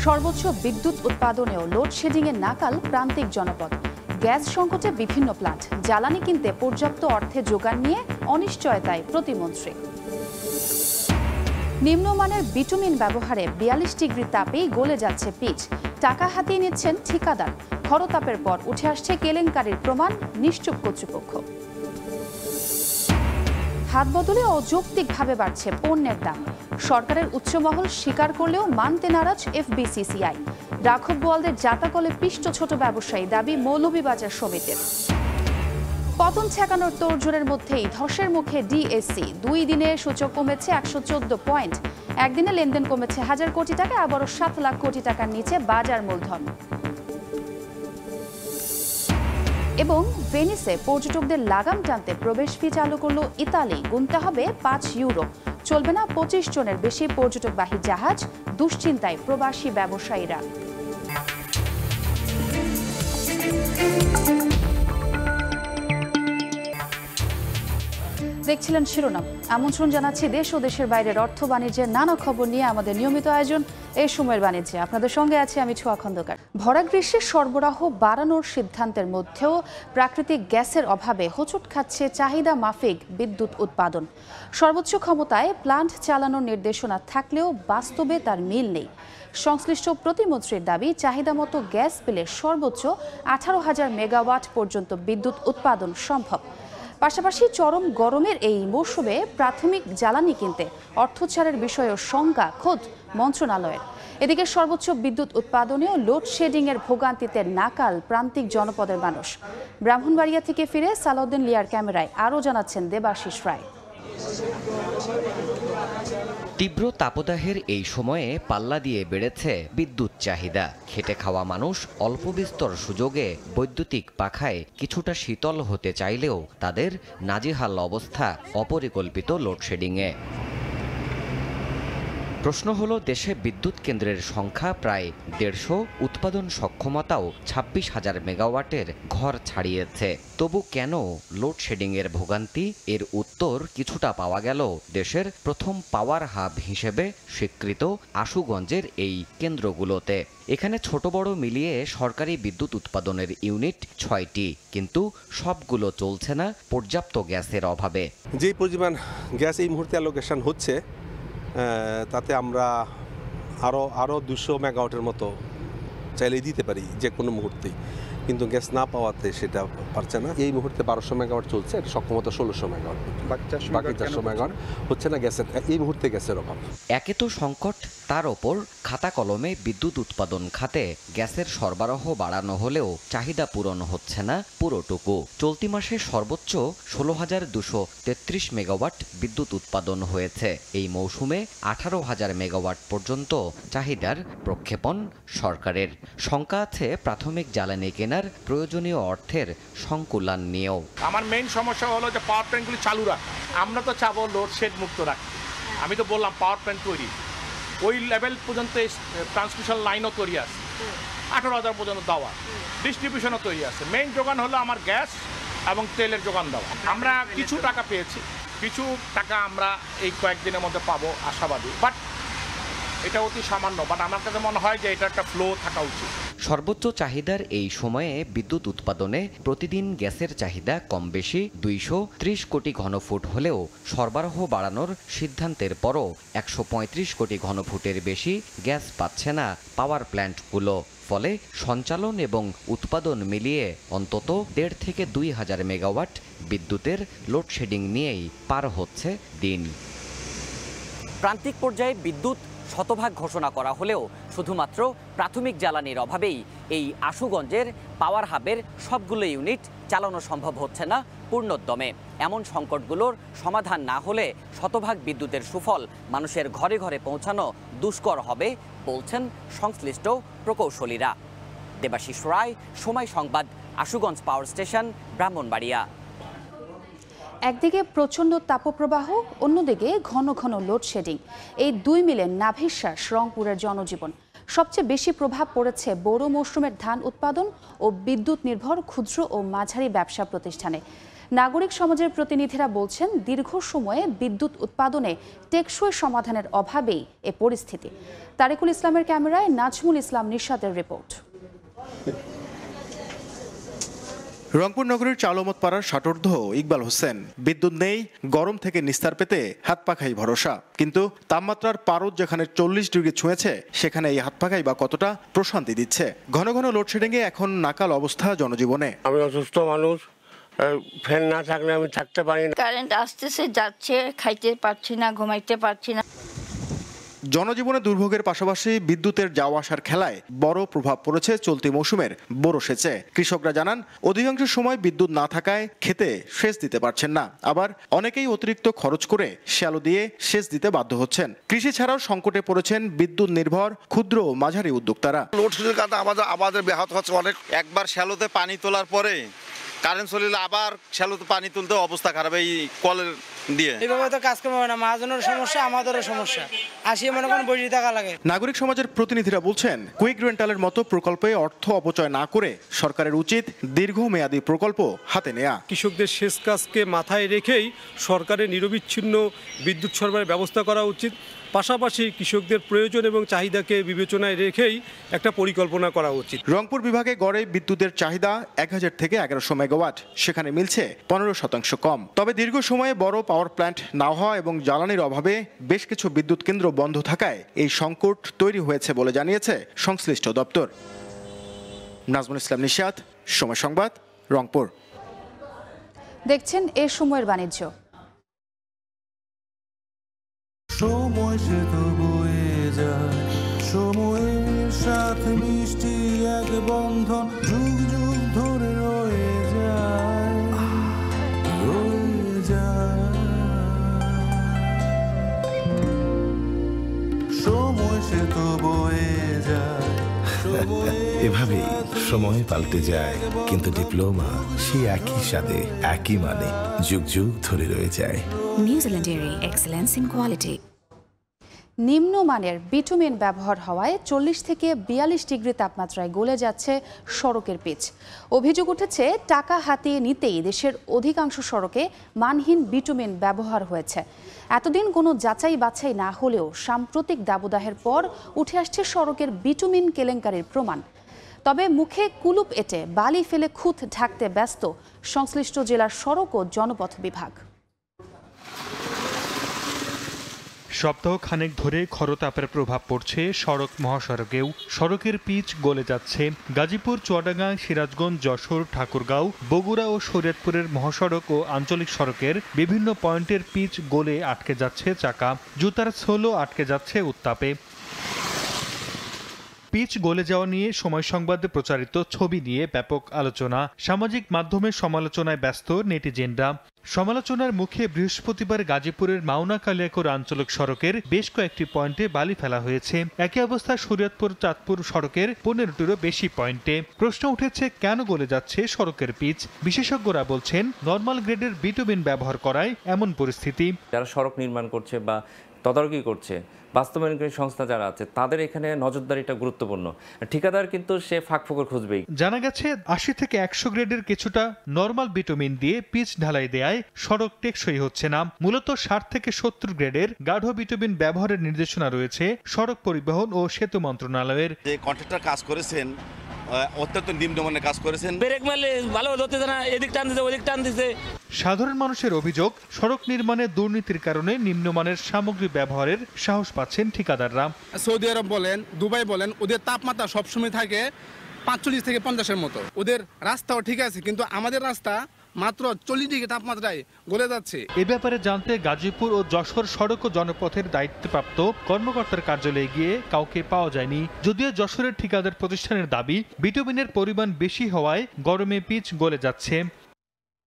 সর্বোচ্চ বিদ্যুৎ উৎপাদনেও লোডশেডিংয়ের নাকাল প্রান্তিক জনপদ। গ্যাস সংকটে বিভিন্ন প্লান্ট, জ্বালানি কিনতে পর্যাপ্ত অর্থে যোগান নিয়ে অনিশ্চয়তায় প্রতিমন্ত্রী। নিম্নমানের বিটুমিন ব্যবহারে ৪২ ডিগ্রি তাপেই গলে যাচ্ছে পিচ। টাকা হাতিয়ে নিচ্ছেন ঠিকাদার। খরতাপের পর উঠে আসছে কেলেঙ্কারির প্রমাণ, নিশ্চুপ কর্তৃপক্ষ। হাত বদলে অযৌক্তিকভাবে বাড়ছে পণ্যের দাম। সরকারের উচ্চমহল স্বীকার করলেও মানতে নারাজ এফবিসিসিআই। রাঘব বোয়ালদের জাতাকলে পিষ্ট ছোট ব্যবসায়ী, দাবি মৌলভীবাজার সমিতির। পতন ঠেকানোর তোড়জোড়ের মধ্যেই ধসের মুখে ডিএসসি। 2 দিনে সূচক কমেছে 114 পয়েন্ট। একদিনে লেনদেন কমেছে 1000 কোটি টাকা, আবারও 7 লাখ কোটি টাকার নিচে বাজার মূলধন। এবং ভেনিসে পর্যটকদের লাগাম টানতে প্রবেশ ফি চালু করল ইতালি। গুনতে হবে 5 ইউরো। চলবে না 25 জনের বেশি পর্যটকবাহী জাহাজ। দুশ্চিন্তায় প্রবাসী ব্যবসায়ীরা। দেখছিলেন শিরোনাম। আমন্ত্রণ জানাচ্ছি দেশ ও দেশের বাইরের অর্থ বাণিজ্যের নানা খবর নিয়ে আমাদের নিয়মিত আয়োজন এই সময়ের বাণিজ্যে। আপনাদের সঙ্গে আছি আমি ছোঁয়া খন্দকার। ভরা গ্রীষ্মে সরবরাহ বাড়ানোর সিদ্ধান্তের মধ্যেও প্রাকৃতিক গ্যাসের অভাবে হোঁচট খাচ্ছে চাহিদা মাফিক বিদ্যুৎ উৎপাদন। সর্বোচ্চ ক্ষমতায় প্লান্ট চালানোর নির্দেশনা থাকলেও বাস্তবে তার মিল নেই। সংশ্লিষ্ট প্রতিমন্ত্রীর দাবি, চাহিদা মতো গ্যাস পেলে সর্বোচ্চ 18,000 মেগাওয়াট পর্যন্ত বিদ্যুৎ উৎপাদন সম্ভব। পাশাপাশি চরম গরমের এই মৌসুমে প্রাথমিক জ্বালানি কিনতে অর্থছাড়ের বিষয়েও শঙ্কা খোদ মন্ত্রণালয়ের। এদিকে সর্বোচ্চ বিদ্যুৎ উৎপাদনেও লোডশেডিংয়ের ভোগান্তিতে নাকাল প্রান্তিক জনপদের মানুষ। ব্রাহ্মণবাড়িয়া থেকে ফিরে সালাউদ্দিন লিয়ার ক্যামেরায় আরও জানাচ্ছেন দেবাশিস রায়। তীব্র তাপদাহের এই সময়ে পাল্লা দিয়ে বেড়েছে বিদ্যুৎ চাহিদা। খেটে খাওয়া মানুষ অল্প বিস্তর সুযোগে বৈদ্যুতিক পাখায় কিছুটা শীতল হতে চাইলেও তাদের নাজেহাল অবস্থা অপরিকল্পিত লোডশেডিংয়ে। প্রশ্ন হলো, দেশে বিদ্যুৎ কেন্দ্রের সংখ্যা প্রায় 150, উৎপাদন সক্ষমতাও 26,000 মেগাওয়াটের ঘর ছাড়িয়েছে। তবু কেন লোডশেডিংয়ের ভোগান্তি? এর উত্তর কিছুটা পাওয়া গেল দেশের প্রথম পাওয়ার হাব হিসেবে স্বীকৃত আশুগঞ্জের এই কেন্দ্রগুলোতে। এখানে ছোট বড় মিলিয়ে সরকারি বিদ্যুৎ উৎপাদনের ইউনিট 6টি, কিন্তু সবগুলো চলছে না পর্যাপ্ত গ্যাসের অভাবে। যেই পরিমাণ গ্যাস এই মুহূর্তে অ্যালোকেশন হচ্ছে, তাতে আমরা আরও 200 মেগাওয়াটের মতো চাইলে দিতে পারি যে কোনো মুহূর্তেই, কিন্তু গ্যাস না পাওয়াতে সেটা পারছে না। এই মুহূর্তে 1200 মেগাওয়াট চলছে, সক্ষমতা 1600 মেগাওয়াট, বাকি 400 মেগাওয়াট হচ্ছে না গ্যাসের। এই মুহূর্তে গ্যাসের অভাব। একে তো সংকট, তার ওপর খাতা কলমে বিদ্যুৎ উৎপাদন খাতে গ্যাসের সরবরাহ বাড়ানো হলেও চাহিদা পূরণ হচ্ছে না পুরোটুকু। চলতি মাসে সর্বোচ্চ 16,233 মেগাওয়াট বিদ্যুৎ উৎপাদন হয়েছে। এই মৌসুমে 18,000 মেগাওয়াট পর্যন্ত চাহিদার প্রক্ষেপণ সরকারের। শঙ্কা আছে প্রাথমিক জ্বালানি কেনার প্রয়োজনীয় অর্থের সংকুলান নিয়েও। আমার মেইন সমস্যা হলো যে পাওয়ার প্ল্যান্টগুলি চালু রাখ। আমরা তো চাবো লোডশেড মুক্ত রাখতে। আমি তো বললাম পাওয়ার প্ল্যান্ট তৈরি, ওই লেভেল পর্যন্ত ট্রান্সমিশন লাইনও তৈরি আছে, 18,000 পর্যন্ত দেওয়া, ডিস্ট্রিবিউশনও তৈরি আছে। মেইন যোগান হলো আমার গ্যাস এবং তেলের যোগান দেওয়া। আমরা কিছু টাকা পেয়েছি, কিছু টাকা আমরা এই কয়েকদিনের মধ্যে পাবো আশাবাদী, বাট এটা অতি সামান্য। বাট আমার কাছে মনে হয় যে এটা একটা ফ্লো থাকা উচিত। সর্বোচ্চ চাহিদার এই সময়ে বিদ্যুৎ উৎপাদনে প্রতিদিন গ্যাসের চাহিদা কম বেশি 230 কোটি ঘনফুট হলেও সরবরাহ বাড়ানোর সিদ্ধান্তের পরও 135 কোটি ঘনফুটের বেশি গ্যাস পাচ্ছে না পাওয়ার প্ল্যান্টগুলো। ফলে সঞ্চালন এবং উৎপাদন মিলিয়ে অন্তত 1.5 থেকে 2,000 মেগাওয়াট বিদ্যুতের লোডশেডিং নিয়েই পার হচ্ছে দিন। প্রান্তিক পর্যায়ে বিদ্যুৎ শতভাগ ঘোষণা করা হলেও শুধুমাত্র প্রাথমিক জ্বালানির অভাবেই এই আশুগঞ্জের পাওয়ার হাবের সবগুলো ইউনিট চালানো সম্ভব হচ্ছে না পূর্ণোদ্যমে। এমন সংকটগুলোর সমাধান না হলে শতভাগ বিদ্যুতের সুফল মানুষের ঘরে ঘরে পৌঁছানো দুষ্কর হবে বলছেন সংশ্লিষ্ট প্রকৌশলীরা। দেবাশিস রায়, সময় সংবাদ, আশুগঞ্জ পাওয়ার স্টেশন, ব্রাহ্মণবাড়িয়া। একদিকে প্রচণ্ড তাপপ্রবাহ, অন্যদিকে ঘন ঘন লোডশেডিং, এই দুই মিলে নাভিশ্বাস রংপুরের জনজীবন। সবচেয়ে বেশি প্রভাব পড়েছে বোরো মৌসুমের ধান উৎপাদন ও বিদ্যুৎ নির্ভর ক্ষুদ্র ও মাঝারি ব্যবসা প্রতিষ্ঠানে। নাগরিক সমাজের প্রতিনিধিরা বলছেন দীর্ঘ সময়ে বিদ্যুৎ উৎপাদনে টেকসই সমাধানের অভাবেই এ পরিস্থিতি। তারিকুল ইসলামের ক্যামেরায় নাজমুল ইসলাম নিশাতের রিপোর্ট। রংপুর নগরের চালমত পাড়ার ষাটোর্ধ্ব ইকবাল হোসেন, বিদ্যুৎ নেই, গরম থেকে নিস্তার পেতে হাত পাখাই ভরসা। কিন্তু তাপমাত্রার পারদ যেখানে 40 ডিগ্রি ছুঁয়েছে, সেখানে এই হাত পাখাই বা কতটা প্রশান্তি দিচ্ছে। ঘন ঘন লোডশেডিংয়ে এখন নাকাল অবস্থা জনজীবনে। আমি অসুস্থ মানুষ, ফ্যান না থাকলে আমি থাকতে পারি না। কারেন্ট আসতেছে যাচ্ছে, খাইতে পারছি না, ঘুমাইতে পারছি না। জনজীবনে দুর্ভোগের পাশাপাশি বিদ্যুতের যাওয়া আসার খেলায় বড় প্রভাব পড়েছে চলতি মৌসুমের বোরো সেচে। কৃষকরা জানান অধিকাংশ সময় বিদ্যুৎ না থাকায় খেতে সেচ দিতে পারছেন না, আবার অনেকেই অতিরিক্ত খরচ করে শ্যালো দিয়ে সেচ দিতে বাধ্য হচ্ছেন। কৃষি ছাড়াও সংকটে পড়েছেন বিদ্যুৎ নির্ভর ক্ষুদ্র ও মাঝারি উদ্যোক্তারা। লোডশেডিং কারণে আমাদের ব্যাহত হচ্ছে অনেক। একবার শ্যালোতে পানি তোলার পরে কারেন্ট চলিলে আবার শ্যালোতে পানি তুলতে অবস্থা খারাপ, এই কলের দিয়ে। এইভাবে তো কাজ করবে না, মহাজনের সমস্যা, আমাদেরও সমস্যা, আসিয়ে মনে করেন বসে থাকা লাগে। নাগরিক সমাজের প্রতিনিধিরা বলছেন কুইক রেন্টালের মতো প্রকল্পে অর্থ অপচয় না করে সরকারের উচিত দীর্ঘমেয়াদী প্রকল্প হাতে নেয়া। কৃষকদের সেচ কাজকে মাথায় রেখেই সরকারের নিরবিচ্ছিন্ন বিদ্যুৎ সরবরাহের ব্যবস্থা করা উচিত। পাশাপাশি কৃষকদের প্রয়োজন এবং চাহিদাকে বিবেচনায় রেখেই একটা পরিকল্পনা করা উচিত। রংপুর বিভাগে গড়ে বিদ্যুতের চাহিদা 1000 থেকে 1100 মেগাওয়াট, সেখানে মিলছে 15% কম। তবে দীর্ঘ সময়ে বড় পাওয়ার প্ল্যান্ট না হওয়া এবং জ্বালানির অভাবে বেশ কিছু বিদ্যুৎ কেন্দ্র বন্ধ থাকায় এই সংকট তৈরি হয়েছে বলে জানিয়েছে সংশ্লিষ্ট দপ্তর। নাজমুল ইসলাম নিশাত, সময় সংবাদ, রংপুর। দেখছেন এ সময়ের বাণিজ্য। সময় সে তো বয়ে যায়, সময়ের সাথে মিষ্টি এক বন্ধন যুগ যুগ ধরে রয়ে যায়, রয়ে যায়। সময় সে তো বয়ে যায়। এভাবেই সময় পাল্টে যায়, কিন্তু ডিপ্লোমা সেই একই স্বাদে, একই মানে যুগ যুগ ধরে রয়ে যায়। New Zealand dairy, excellence in quality. নিম্নমানের বিটুমিন ব্যবহার হওয়ায় 40 থেকে 42 ডিগ্রি তাপমাত্রায় গলে যাচ্ছে সড়কের পিচ। অভিযোগ উঠেছে টাকা হাতিয়ে নিতেই দেশের অধিকাংশ সড়কে মানহীন বিটুমিন ব্যবহার হয়েছে। এতদিন কোনো যাচাই বাছাই না হলেও সাম্প্রতিক দাবদাহের পর উঠে আসছে সড়কের বিটুমিন কেলেঙ্কারির প্রমাণ। তবে মুখে কুলুপ এঁটে বালি ফেলে খুঁত ঢাকতে ব্যস্ত সংশ্লিষ্ট জেলার সড়ক ও জনপথ বিভাগ। সপ্তাহ খানেক ধরে খরতাপের প্রভাব পড়ছে সড়ক মহাসড়কেও। সড়কের পিচ গলে যাচ্ছে। গাজীপুর, চুয়াডাঙ্গা, সিরাজগঞ্জ, যশোর, ঠাকুরগাঁও, বগুড়া ও শরীয়তপুরের মহাসড়ক ও আঞ্চলিক সড়কের বিভিন্ন পয়েন্টের পিচ গলে আটকে যাচ্ছে চাকা। জুতার সোলও আটকে যাচ্ছে উত্তাপে। পিচ গলে যাওয়া নিয়ে সময় সংবাদে প্রচারিত ছবি নিয়ে ব্যাপক আলোচনা। সামাজিক মাধ্যমে সমালোচনায় ব্যস্ত নেটিজেনরা। সমালোচনার মুখে বৃহস্পতিবার গাজীপুরের মাওনা কালিয়াকৈর আঞ্চলিক সড়কের বেশ কয়েকটি পয়েন্টে বালি ফেলা হয়েছে। একই অবস্থা শরীয়তপুর চাঁদপুর সড়কের 15টিরও বেশি পয়েন্টে। প্রশ্ন উঠেছে কেন গলে যাচ্ছে সড়কের পিচ। বিশেষজ্ঞরা বলছেন নরমাল গ্রেডের বিটুমিন ব্যবহার করায় এমন পরিস্থিতি। যারা সড়ক নির্মাণ করছে বা তদারকি করছে, বাস্তবায়নকারী সংস্থা যারা আছে, তাদের এখানে নজরদারিটা গুরুত্বপূর্ণ। ঠিকাদার কিন্তু সে ফাঁকফোকর খুঁজবেই। জানা গেছে 80 থেকে 100 গ্রেডের কিছুটা নরমাল বিটুমিন দিয়ে পিচ ঢালাই দেয়ায় সড়ক টেকসই হচ্ছে না। মূলত 60 থেকে 70 গ্রেডের গাঢ় বিটুমিন ব্যবহারের নির্দেশনা রয়েছে সড়ক পরিবহন ও সেতু মন্ত্রণালয়ের। যে কন্ট্রাক্টর কাজ করেছেন অত্যন্ত নিম্নমানের কাজ করেছেন। ব্রেক মারলে ভালো হতে না, এদিক টান দিতে ওদিক টান দিতে। সাধারণ মানুষের অভিযোগ সড়ক নির্মাণে দুর্নীতির কারণে নিম্নমানের সামগ্রী ব্যবহারের সাহস পাচ্ছেন ঠিকাদাররা। সৌদি আরব বলেন, দুবাই বলেন, ওদের তাপমাত্রা সবসময় থাকে 45 থেকে 50-এর মতো। ওদের রাস্তাও ঠিক আছে, কিন্তু আমাদের রাস্তা মাত্র 40 ডিগ্রি তাপমাত্রায় গলে যাচ্ছে। এ ব্যাপারে জানতে গাজীপুর ও যশোর সড়ক ও জনপথের দায়িত্বপ্রাপ্ত কর্মকর্তার কার্যালয়ে গিয়ে কাউকে পাওয়া যায়নি। যদিও যশোরের ঠিকাদার প্রতিষ্ঠানের দাবি বিটুমিনের পরিমাণ বেশি হওয়ায় গরমে পিচ গলে যাচ্ছে।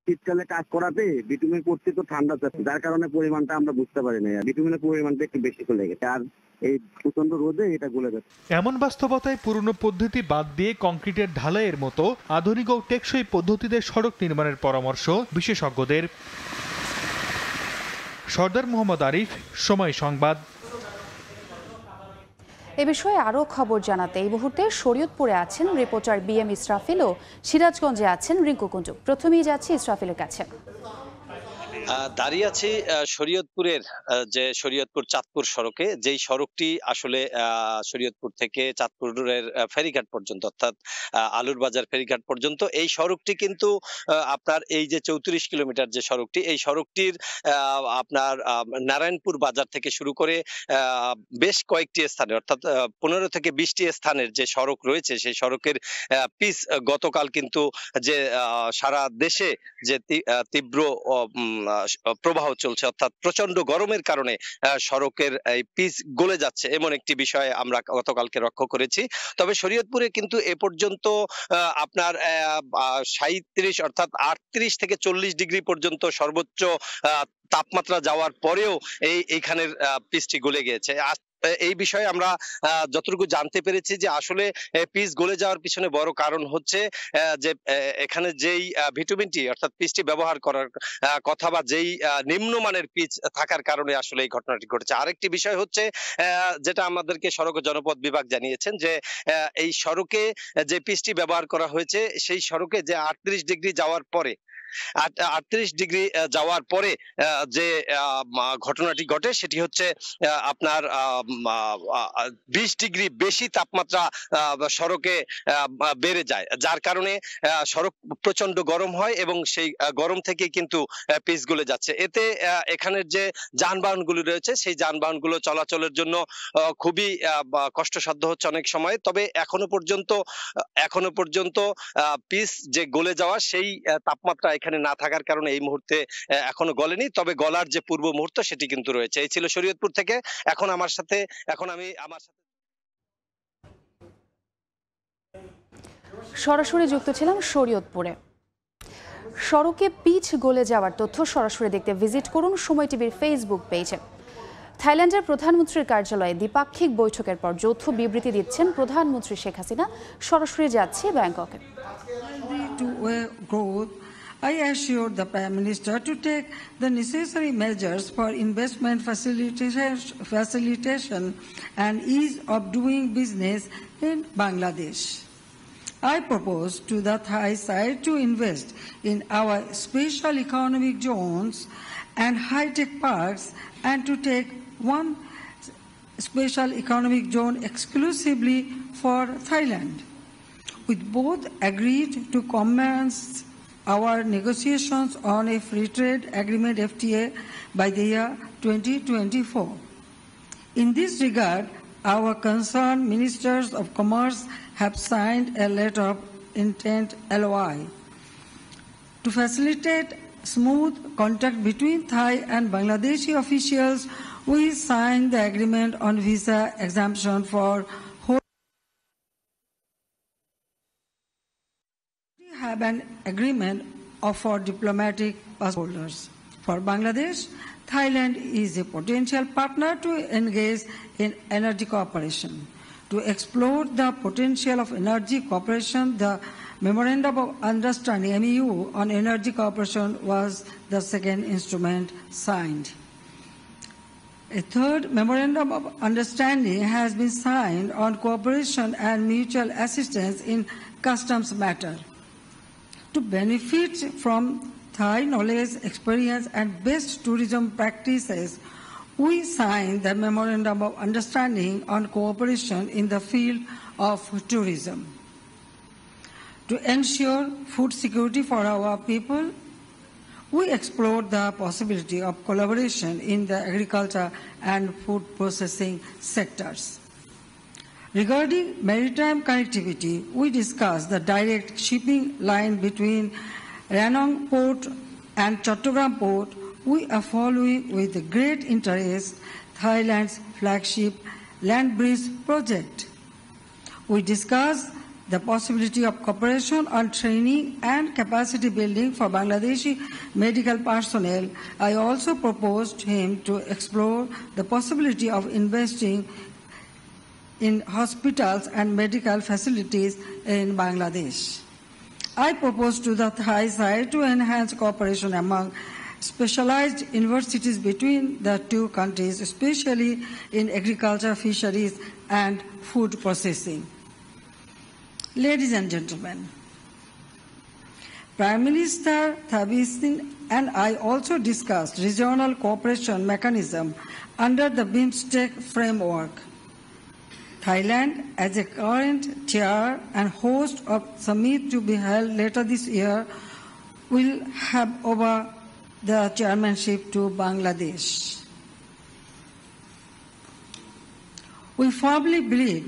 শীতকালে কাজ করাতে বিটুমিন পড়ছে তো ঠান্ডা যাচ্ছে, যার কারণে পরিমাণটা আমরা বুঝতে পারি না। বিটুমিনের পরিমাণটা একটু বেশি চলে গেছে, আর এই প্রচন্ড রোদে এটা গলে যাচ্ছে। এমন বাস্তবতায় পুরনো পদ্ধতি বাদ দিয়ে কংক্রিটের ঢালাইয়ের মতো আধুনিক ও টেকসই পদ্ধতিতে সড়ক নির্মাণের পরামর্শ বিশেষজ্ঞদের। সর্দার মোহাম্মদ আরিফ, সময় সংবাদ। এ বিষয়ে আরও খবর জানাতে এই মুহূর্তে শরীয়তপুরে আছেন রিপোর্টার BM ইসরাফিল ও সিরাজগঞ্জে আছেন রিঙ্কু কুঞ্জু। প্রথমেই যাচ্ছি ইসরাফিলের কাছে। দাঁড়িয়ে আছি শরীয়তপুরের যে শরীয়তপুর চাঁদপুর সড়কে, যেই সড়কটি আসলে শরীয়তপুর থেকে চাঁদপুরের ফেরিঘাট পর্যন্ত, অর্থাৎ আলুর বাজার ফেরিঘাট পর্যন্ত এই সড়কটি কিন্তু আপনার এই যে 34 কিলোমিটার যে সড়কটি, এই সড়কটির আপনার নারায়ণপুর বাজার থেকে শুরু করে বেশ কয়েকটি স্থানে, অর্থাৎ 15 থেকে 20টি স্থানের যে সড়ক রয়েছে, সেই সড়কের পিচ গতকাল কিন্তু যে সারা দেশে যে তীব্র প্রবাহ চলছে, অর্থাৎ প্রচন্ড গরমের কারণে সড়কের এই পিচ গলে যাচ্ছে, এমন একটি বিষয় আমরা গতকালকে লক্ষ্য করেছি। তবে শরীয়তপুরে কিন্তু এ পর্যন্ত আপনার 37 অর্থাৎ 38 থেকে 40 ডিগ্রি পর্যন্ত সর্বোচ্চ তাপমাত্রা যাওয়ার পরেও এইখানের পিচটি গলে গিয়েছে। এই বিষয়ে আমরা যতটুকু জানতে পেরেছি যে আসলে পিচ গলে যাওয়ার পিছনে বড় কারণ হচ্ছে যে এখানে যেই ভিটামিন টি অর্থাৎ পিচটি ব্যবহার করার কথা বা যেই নিম্নমানের পিচ থাকার কারণে আসলে এই ঘটনাটি ঘটেছে। আরেকটি বিষয় হচ্ছে যেটা আমাদেরকে সড়ক জনপথ বিভাগ জানিয়েছেন যে এই সড়কে যে পিচটি ব্যবহার করা হয়েছে, সেই সড়কে যে 38 ডিগ্রি যাওয়ার পরে 38 ডিগ্রি যাওয়ার পরে যে ঘটনাটি ঘটে সেটি হচ্ছে আপনার 20 ডিগ্রি বেশি তাপমাত্রা সড়কে বেড়ে যায়, যার কারণে সড়ক প্রচন্ড গরম হয় এবং সেই গরম থেকে কিন্তু পিচ গলে যাচ্ছে। এতে এখানের যে যানবাহনগুলো রয়েছে সেই যানবাহনগুলো চলাচলের জন্য খুবই কষ্টসাধ্য হচ্ছে অনেক সময়। তবে এখনো পর্যন্ত পিচ যে গলে যাওয়া সেই তাপমাত্রা এখানে না থাকার কারণে এই মুহূর্তে এখনো গলেনি, তবে গলার যে পূর্ব মুহূর্ত সেটি কিন্তু রয়েছে। এই ছিল শরীয়তপুর থেকে। এখন আমি সরাসরি যুক্ত ছিলাম শরীয়তপুরে। সড়কে পিচ গলে যাওয়ার তথ্য সরাসরি দেখতে ভিজিট করুন সময় টিভির ফেসবুক পেজে। থাইল্যান্ডের প্রধানমন্ত্রীর কার্যালয়ে দ্বিপাক্ষিক বৈঠকের পর যৌথ বিবৃতি দিচ্ছেন প্রধানমন্ত্রী শেখ হাসিনা। সরাসরি যাচ্ছে ব্যাংককে। I assured the Prime Minister to take the necessary measures for investment facilitation and ease of doing business in Bangladesh. I propose to the Thai side to invest in our special economic zones and high-tech parks and to take one special economic zone exclusively for Thailand. We both agreed to commence our negotiations on a free trade agreement FTA by the year 2024. In this regard, our concerned ministers of commerce have signed a letter of intent LOI. To facilitate smooth contact between Thai and Bangladeshi officials, we signed the agreement on visa exemption for have an agreement for diplomatic pass holders. For Bangladesh, Thailand is a potential partner to engage in energy cooperation. To explore the potential of energy cooperation, the Memorandum of Understanding (MEU) on energy cooperation was the second instrument signed. A third Memorandum of Understanding has been signed on cooperation and mutual assistance in customs matter. To benefit from Thai knowledge, experience, and best tourism practices, we signed the Memorandum of Understanding on cooperation in the field of tourism. To ensure food security for our people, we explored the possibility of collaboration in the agriculture and food processing sectors. Regarding maritime connectivity, we discussed the direct shipping line between Ranong Port and Chattogram Port. We are following with great interest Thailand's flagship land bridge project. We discussed the possibility of cooperation on training and capacity building for Bangladeshi medical personnel. I also proposed him to explore the possibility of investing in hospitals and medical facilities in Bangladesh. I propose to the Thai side to enhance cooperation among specialized universities between the two countries, especially in agriculture, fisheries, and food processing. Ladies and gentlemen, Prime Minister Thabistin and I also discussed regional cooperation mechanism under the BIMSTEC framework. Thailand, as a current chair and host of summit to be held later this year, will have over the chairmanship to Bangladesh. We firmly believe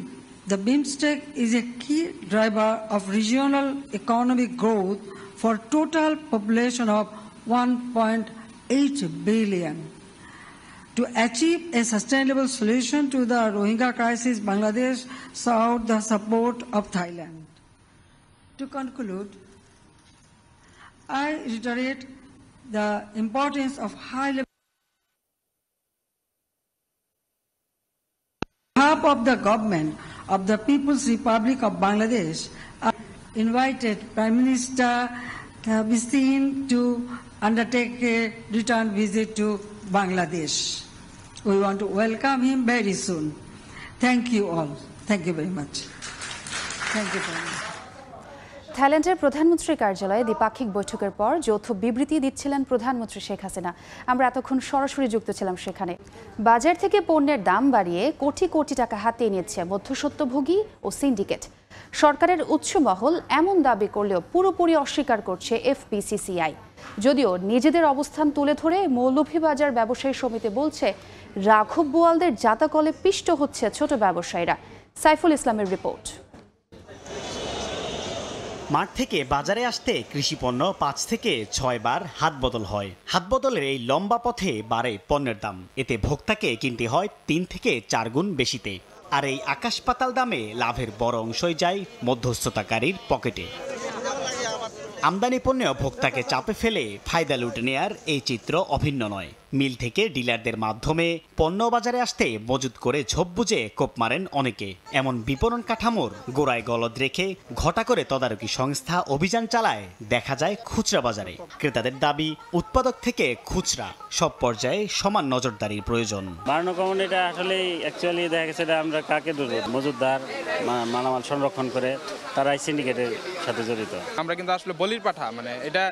the BIMSTEC is a key driver of regional economic growth for total population of 1.8 billion. To achieve a sustainable solution to the Rohingya crisis, Bangladesh sought the support of Thailand. To conclude, I reiterate the importance of high-level on behalf of the government of the People's Republic of Bangladesh. I invited Prime Minister Thabistin to undertake a return visit to Bangladesh. We want to welcome him very soon. Thank you all. Thank you very much. Thank you very much. থাইল্যান্ডের প্রধানমন্ত্রীর কার্যালয়ে দ্বিপাক্ষিক বৈঠকের পর যৌথ বিবৃতি দিচ্ছিলেন প্রধানমন্ত্রী শেখ হাসিনা। আমরা এতক্ষণ সরাসরি যুক্ত ছিলাম সেখানে। বাজার থেকে পণ্যের দাম বাড়িয়ে কোটি কোটি টাকা হাতিয়ে নিচ্ছে মধ্যস্বত্বভোগী ও সিন্ডিকেট। সরকারের উচ্চ মহল এমন দাবি করলেও পুরোপুরি অস্বীকার করছে এফবিসিসিআই। যদিও নিজেদের অবস্থান তুলে ধরে মৌলভীবাজার ব্যবসায়ী সমিতি বলছে রাঘব বোয়ালদের জাতাকলে পিষ্ট হচ্ছে ছোট ব্যবসায়ীরা। সাইফুল ইসলামের রিপোর্ট। মাঠ থেকে বাজারে আসতে কৃষিপণ্য 5 থেকে 6 বার হাত বদল হয়। হাত বদলের এই লম্বা পথে বাড়ে পণ্যের দাম। এতে ভোক্তাকে কিনতে হয় 3 থেকে 4 গুণ বেশিতে। আর এই আকাশ পাতাল দামে লাভের বড় অংশই যায় মধ্যস্থতাকারীর পকেটে। আমদানি পণ্যেও ভোক্তাকে চাপে ফেলে ফায়দা লুটে নেয়ার এই চিত্র অভিন্ন নয়। মিল থেকে ডিলারদের মাধ্যমে পণ্য বাজারে আসতে মজুত করে ঝোপ বুঝে কোপ মারেন অনেকে। এমন বিপণন কাঠামোর গোড়ায় গলদ রেখে ঘটা করে তদারকি সংস্থা অভিযান চালায় দেখা যায় খুচরা বাজারে। ক্রেতাদের দাবি উৎপাদক থেকে খুচরা সব পর্যায়ে সমান নজরদারির প্রয়োজন। বাড়ানো কমানো এটা আসলে অ্যাকচুয়ালি দেখা গেছে এটা আমরা কাকে ধরবো? মজুতদার মালামাল সংরক্ষণ করে তারাই সিন্ডিকেটের সাথে জড়িত। আমরা কিন্তু আসলে বলির পাঠা, মানে এটা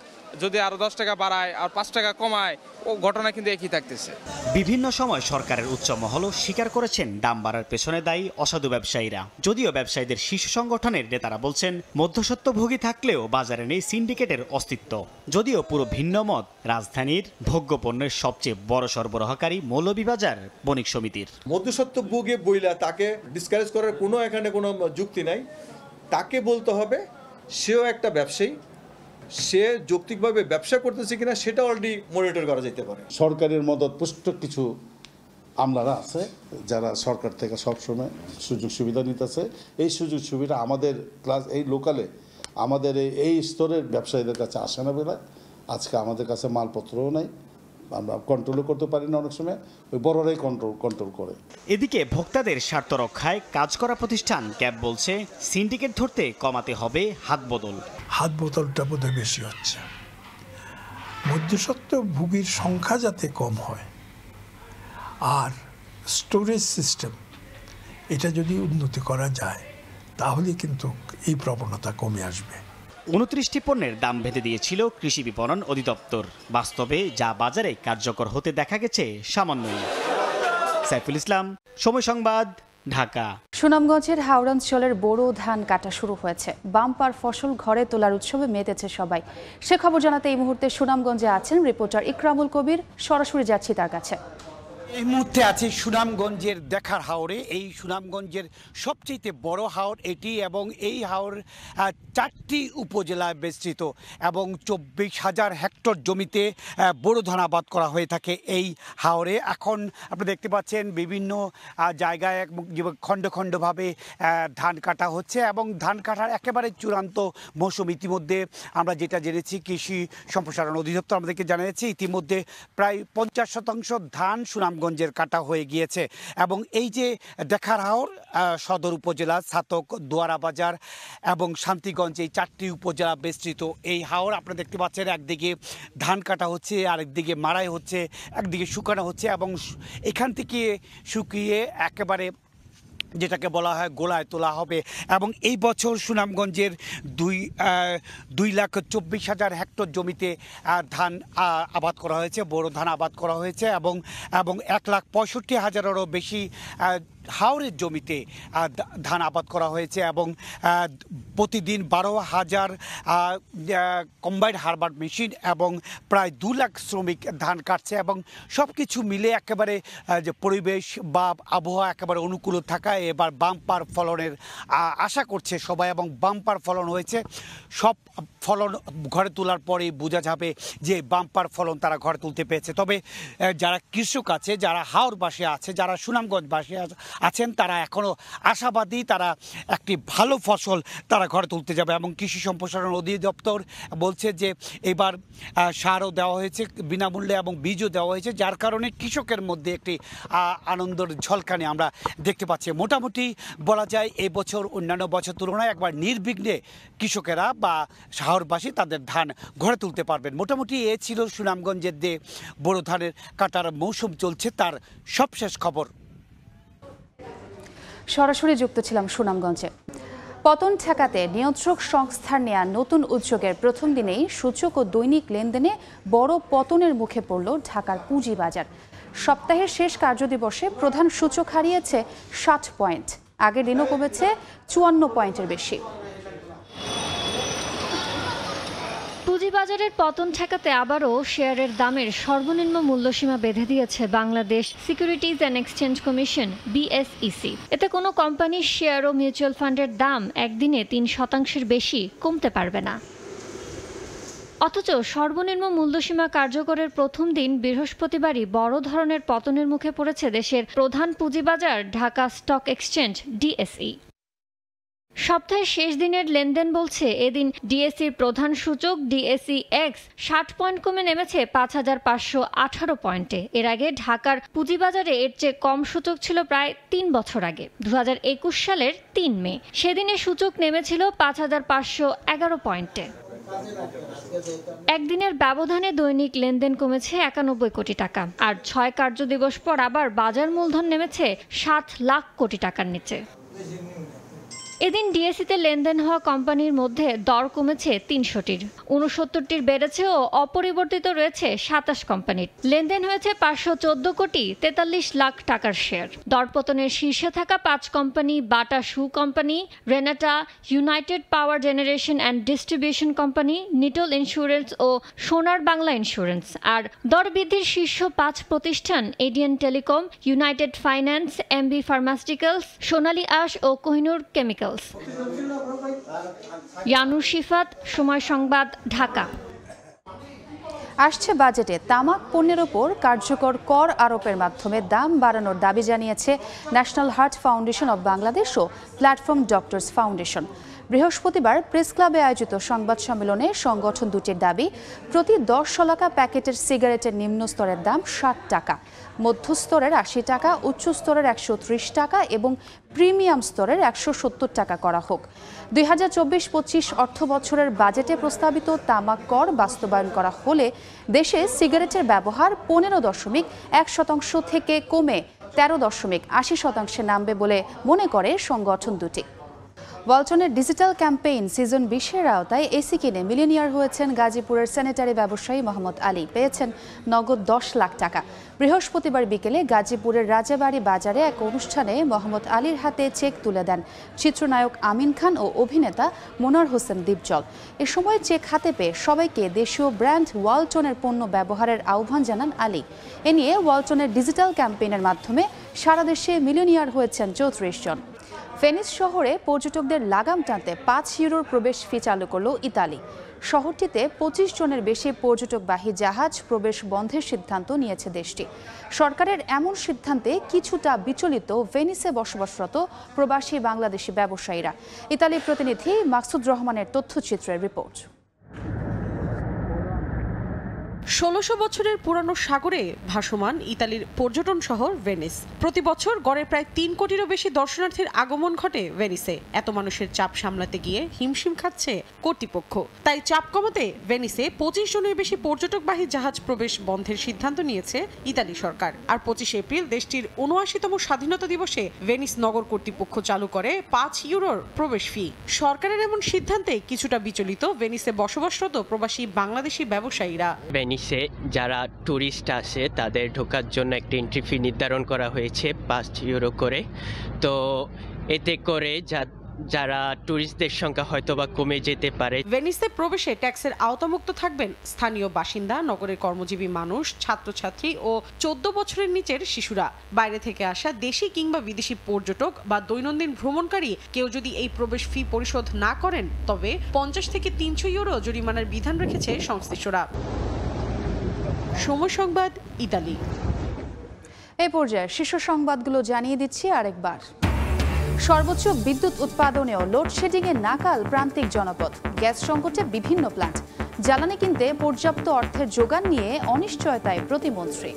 যদি আরো 10 টাকা বাড়ায় আর 5 টাকা কমায় ও ঘটনা কিন্তু একই থাকতেছে। বিভিন্ন সময় সরকারের উচ্চ মহলও স্বীকার করেছেন দাম বাড়ার পেছনে দায়ী অসাধু ব্যবসায়ীরা। যদিও ব্যবসায়ীদের শীর্ষ সংগঠনের নেতারা বলছেন মধ্যস্বত্বভোগী থাকলেও বাজারে নেই সিন্ডিকেটের অস্তিত্ব। যদিও পুরো ভিন্ন মত রাজধানীর ভোগ্যপণ্যের সবচেয়ে বড় সরবরাহকারী মৌলভীবাজার বণিক সমিতির। মধ্যস্বত্বভোগী বইলা তাকে ডিসকারেজ করার এখানে কোনো যুক্তি নাই। তাকে বলতে হবে সেও একটা ব্যবসায়ী, সে যৌক্তিকভাবে ব্যবসা করতেছে কিনা সেটা অলরেডি মনিটর করা যেতে পারে। সরকারের মদতপুষ্ট কিছু আমলারা আছে যারা সরকার থেকে সবসময় সুযোগ সুবিধা নিতেছে। এই সুযোগ সুবিধা আমাদের ক্লাস এই লোকালে আমাদের এই স্তরের ব্যবসায়ীদের কাছে আসে না বলে আজকে আমাদের কাছে মালপত্রও নাই, আমরা কন্ট্রোলও করতে পারি না। অনেক সময় ওই বড়রাই কন্ট্রোল করে। এদিকে ভোক্তাদের স্বার্থ রক্ষায় কাজ করা প্রতিষ্ঠান ক্যাব বলছে সিন্ডিকেট ধরতে কমাতে হবে হাত বদল। হাত বদলটা বোধহয় বেশি হচ্ছে। মধ্যস্বত্বভোগীর সংখ্যা যাতে কম হয় আর স্টোরেজ সিস্টেম এটা যদি উন্নতি করা যায় তাহলে কিন্তু এই প্রবণতা কমে আসবে। 29টি পণ্যের দাম বেঁধে দিয়েছিল কৃষি বিপণন অধিদপ্তর। বাস্তবে যা বাজারে কার্যকর হতে দেখা গেছে সামান্যই। সাইফুল ইসলাম, সময় সংবাদ, ঢাকা। সুনামগঞ্জের হাওড়াঞ্চলের বোরো ধান কাটা শুরু হয়েছে। বাম্পার ফসল ঘরে তোলার উৎসবে মেতেছে সবাই। সে খবর জানাতে এই মুহূর্তে সুনামগঞ্জে আছেন রিপোর্টার ইকরামুল কবির। সরাসরি যাচ্ছি তার কাছে। এই মুহূর্তে আছি সুনামগঞ্জের দেখার হাওরে। এই সুনামগঞ্জের সবচেয়ে বড় হাওর এটি এবং এই হাওর 4টি উপজেলায় বিস্তৃত এবং 24,000 হেক্টর জমিতে বোরো ধান আবাদ করা হয়ে থাকে এই হাওরে। এখন আপনি দেখতে পাচ্ছেন বিভিন্ন জায়গায় খণ্ড খণ্ডভাবে ধান কাটা হচ্ছে এবং ধান কাটার একেবারে চূড়ান্ত মৌসুম। ইতিমধ্যে আমরা যেটা জেনেছি কৃষি সম্প্রসারণ অধিদপ্তর আমাদেরকে জানিয়েছে ইতিমধ্যে প্রায় 50% ধান সুনামগঞ্জ সুনামগঞ্জের কাটা হয়ে গিয়েছে। এবং এই যে দেখার হাওর সদর উপজেলা, ছাতক, দোয়ারা বাজার এবং শান্তিগঞ্জ, এই 4টি উপজেলা বেষ্টিত এই হাওর আপনারা দেখতে পাচ্ছেন। একদিকে ধান কাটা হচ্ছে, আরেকদিকে মাড়াই হচ্ছে, একদিকে শুকানো হচ্ছে এবং এখান থেকে শুকিয়ে একেবারে যেটাকে বলা হয় গোলায় তোলা হবে। এবং এই বছর সুনামগঞ্জের 2,24,000 হেক্টর জমিতে ধান আবাদ করা হয়েছে, বোরো ধান আবাদ করা হয়েছে এবং 1,65,000-এরও বেশি হাওরের জমিতে ধান আবাদ করা হয়েছে এবং প্রতিদিন 12,000 কম্বাইন্ড হারবার মেশিন এবং প্রায় 2 লাখ শ্রমিক ধান কাটছে। এবং সব কিছু মিলে একেবারে যে পরিবেশ বা আবহাওয়া একেবারে অনুকূল থাকায় এবার বাম্পার ফলনের আশা করছে সবাই এবং বাম্পার ফলন হয়েছে। সব ফলন ঘরে তোলার পরেই বোঝা যাবে যে বাম্পার ফলন তারা ঘরে তুলতে পেরেছে। তবে যারা কৃষক আছে, যারা হাওরবাসী আছে, যারা সুনামগঞ্জবাসী আছেন, তারা এখনও আশাবাদী, তারা একটি ভালো ফসল তারা ঘরে তুলতে যাবে। এবং কৃষি সম্প্রসারণ অধিদপ্তর বলছে যে এবার সারও দেওয়া হয়েছে বিনামূল্যে এবং বীজও দেওয়া হয়েছে, যার কারণে কৃষকের মধ্যে একটি আনন্দের ঝলকানি আমরা দেখতে পাচ্ছি। মোটামুটি বলা যায় এই বছর অন্যান্য বছর তুলনায় একবার নির্বিঘ্নে কৃষকেরা বা শহরবাসী তাদের ধান ঘরে তুলতে পারবেন। মোটামুটি এ ছিল সুনামগঞ্জের যে বোরো ধানের কাটার মৌসুম চলছে তার সবশেষ খবর। সরাসরি যুক্ত ছিলাম সুনামগঞ্জে। পতন ঠেকাতে নিয়ন্ত্রক সংস্থার নেয়া নতুন উদ্যোগের প্রথম দিনেই সূচক ও দৈনিক লেনদেনে বড় পতনের মুখে পড়ল ঢাকার পুঁজিবাজার। সপ্তাহের শেষ কার্যদিবসে প্রধান সূচক হারিয়েছে 60 পয়েন্ট, আগের দিনও কমেছে 54 পয়েন্টের বেশি। পুঁজিবাজারের পতন ঠেকাতে আবারও শেয়ারের দামের সর্বনিম্ন মূল্যসীমা বেঁধে দিয়েছে Bangladesh securities and exchange commission BSEC। এতে কোনো কোম্পানির শেয়ার ও মিউচুয়াল ফান্ডের দাম একদিনে 3% বেশি কমতে পারবে না। অথচ সর্বনিম্ন মূল্যসীমা কার্যকরের প্রথম দিন বৃহস্পতিবারই বড় ধরনের পতনের মুখে পড়েছে দেশের প্রধান পুঁজিবাজার ঢাকা স্টক এক্সচেঞ্জ DSE। সপ্তাহের শেষ দিনের লেনদেন বলছে এদিন ডিএসইর প্রধান সূচক DSEX 60 পয়েন্ট কমে নেমেছে 5,518 পয়েন্টে। এর আগে ঢাকার পুঁজিবাজারে এর চেয়ে কম সূচক ছিল প্রায় 3 বছর আগে 2021 সালের 3 মে। সেদিনে সূচক নেমেছিল 5,511 পয়েন্টে। একদিনের ব্যবধানে দৈনিক লেনদেন কমেছে 91 কোটি টাকা, আর 6 কার্যদিবস পর আবার বাজার মূলধন নেমেছে 7 লাখ কোটি টাকার নিচে। এদিন ডিএসইতে লেনদেন হওয়া কোম্পানির মধ্যে দর কমেছে 300টির, 69টির বেড়েছে ও অপরিবর্তিত রয়েছে 27 কোম্পানির। লেনদেন হয়েছে 514 কোটি 43 লাখ টাকার শেয়ার। দরপতনের শীর্ষে থাকা 5 company Bata shoe company, Renata, United Power Generation and Distribution Company, Nitol insurance ও সোনার বাংলা ইন্স্যুরেন্স। আর দর বৃদ্ধির শীর্ষ 5 প্রতিষ্ঠান ADN telecom, United Finance, MB pharmaceuticals, Sonali Aansh ও কোহিনুর কেমিক্যাল। ইয়ানুর শিফাত, সময় সংবাদ, ঢাকা। আসছে বাজেটে তামাক পণ্যের ওপর কার্যকর কর আরোপের মাধ্যমে দাম বাড়ানোর দাবি জানিয়েছে National Heart Foundation of Bangladesh ও প্ল্যাটফর্ম ডক্টরস ফাউন্ডেশন। বৃহস্পতিবার প্রেস ক্লাবে আয়োজিত সংবাদ সম্মেলনে সংগঠন দুটির দাবি, প্রতি 10 শলাকা প্যাকেটের সিগারেটের নিম্ন স্তরের দাম 60 টাকা, মধ্যস্তরের 80 টাকা, উচ্চ স্তরের 130 টাকা এবং প্রিমিয়াম স্তরের 170 টাকা করা হোক। 2024-25 অর্থ বছরের বাজেটে প্রস্তাবিত তামাক কর বাস্তবায়ন করা হলে দেশে সিগারেটের ব্যবহার 15.1% থেকে কমে 13.80% নামবে বলে মনে করে সংগঠন দুটি। ওয়ালটনের ডিজিটাল ক্যাম্পেইন সিজন 20-এর আওতায় এসি কিনে মিলিয়নিয়ার হয়েছেন গাজীপুরের স্যানিটারি ব্যবসায়ী মোহাম্মদ আলী, পেয়েছেন নগদ 10 লাখ টাকা। বৃহস্পতিবার বিকেলে গাজীপুরের রাজাবাড়ি বাজারে এক অনুষ্ঠানে মোহাম্মদ আলীর হাতে চেক তুলে দেন চিত্রনায়ক আমিন খান ও অভিনেতা মনোয়ার হোসেন দীপজল। এ সময় চেক হাতে পেয়ে সবাইকে দেশীয় ব্র্যান্ড ওয়ালটনের পণ্য ব্যবহারের আহ্বান জানান আলী। এ নিয়ে ওয়ালটনের ডিজিটাল ক্যাম্পেইনের মাধ্যমে সারা দেশে মিলিয়নিয়ার হয়েছেন 34 জন। ভেনিস শহরে পর্যটকদের লাগাম টানতে 5 ইউরোর প্রবেশ ফি চালু করল ইতালি। শহরটিতে 25 জনের বেশি পর্যটকবাহী জাহাজ প্রবেশ বন্ধের সিদ্ধান্ত নিয়েছে দেশটি। সরকারের এমন সিদ্ধান্তে কিছুটা বিচলিত ভেনিসে বসবাসরত প্রবাসী বাংলাদেশি ব্যবসায়ীরা। ইতালির প্রতিনিধি মাকসুদ রহমানের তথ্যচিত্রের রিপোর্ট। ১৬০০ বছরের পুরানো সাগরে ভাসমান ইতালির পর্যটন শহর ভেনিস। প্রতি বছর গড়ে প্রায় ৩ কোটিরও বেশি দর্শনার্থীর আগমন ঘটে ভেনিসে। এত মানুষের চাপ সামলাতে গিয়ে হিমশিম খাচ্ছে কর্তৃপক্ষ। তাই চাপ কমাতে ভেনিসে ২৫ জনের বেশি পর্যটকবাহী জাহাজ প্রবেশ বন্ধের সিদ্ধান্ত নিয়েছে ইতালি সরকার। আর ২৫ এপ্রিল দেশটির ৭৯তম স্বাধীনতা দিবসে ভেনিস নগর কর্তৃপক্ষ চালু করে ৫ ইউরোর প্রবেশ ফি। সরকারের এমন সিদ্ধান্তে কিছুটা বিচলিত ভেনিসে বসবাসরত প্রবাসী বাংলাদেশি ব্যবসায়ীরা। ভেনিসে যারা ট্যুরিস্ট আসে তাদের ঢোকার জন্য একটা এন্ট্রি ফি নির্ধারণ করা হয়েছে ৫ ইউরো করে। তো এতে করে যারা ট্যুরিস্টদের সংখ্যা হয়তোবা কমে যেতে পারে। ভেনিসে প্রবেশে ট্যাক্সের আওতামুক্ত থাকবেন স্থানীয় বাসিন্দা, নগরের কর্মজীবী মানুষ, ছাত্রছাত্রী ও ১৪ বছরের নিচের শিশুরা। বাইরে থেকে আসা দেশি কিংবা বিদেশি পর্যটক বা দৈনন্দিন ভ্রমণকারী কেউ যদি এই প্রবেশ ফি পরিশোধ না করেন তবে ৫০ থেকে ৩০০ ইউরো জরিমানার বিধান রেখেছে সংশ্লিষ্টরা। সময় সংবাদ, ইতালি। এই পর্যায়ে শীর্ষ সংবাদগুলো জানিয়ে দিচ্ছি আরেকবার। সর্বোচ্চ বিদ্যুৎ উৎপাদনেও লোডশেডিংয়ে নাকাল প্রান্তিক জনপদ। গ্যাস সংকটে বিভিন্ন প্ল্যান্ট। জ্বালানি কিনতে পর্যাপ্ত অর্থের যোগান নিয়ে অনিশ্চয়তায় প্রতিমন্ত্রী।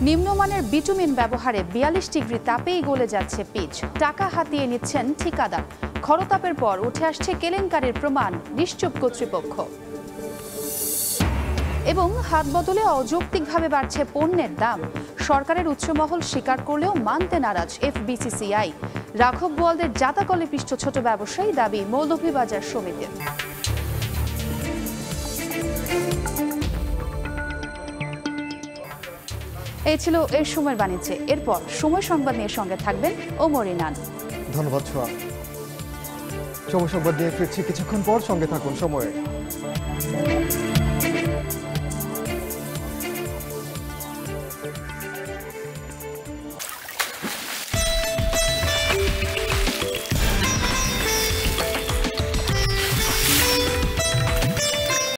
নিম্নমানের বিটুমিন ব্যবহারে ৪২ ডিগ্রি তাপেই গলে যাচ্ছে পিচ। টাকা হাতিয়ে নিচ্ছেন ঠিকাদার। খরতাপের পর উঠে আসছে কেলেঙ্কারির প্রমাণ, নিশ্চুপ কর্তৃপক্ষ। এবং হাত বদলে অযৌক্তিকভাবে বাড়ছে পণ্যের দাম। সরকারের উচ্চমহল স্বীকার করলেও মানতে নারাজ এফবিসিসিআই। রাঘব বোয়ালদের জাতাকলে পিষ্ট ছোট ব্যবসায়ী দাবি মৌলভীবাজার সমিতির। এই ছিল এই সময়ের বাণিজ্যে। এরপর সময় সংবাদ নিয়ে সঙ্গে থাকবেন ওমর ইনান। ধন্যবাদ ছোঁয়া। সময় সংবাদ নিয়ে ফিরছি কিছুক্ষণ পর, সঙ্গে থাকুন সময়ে।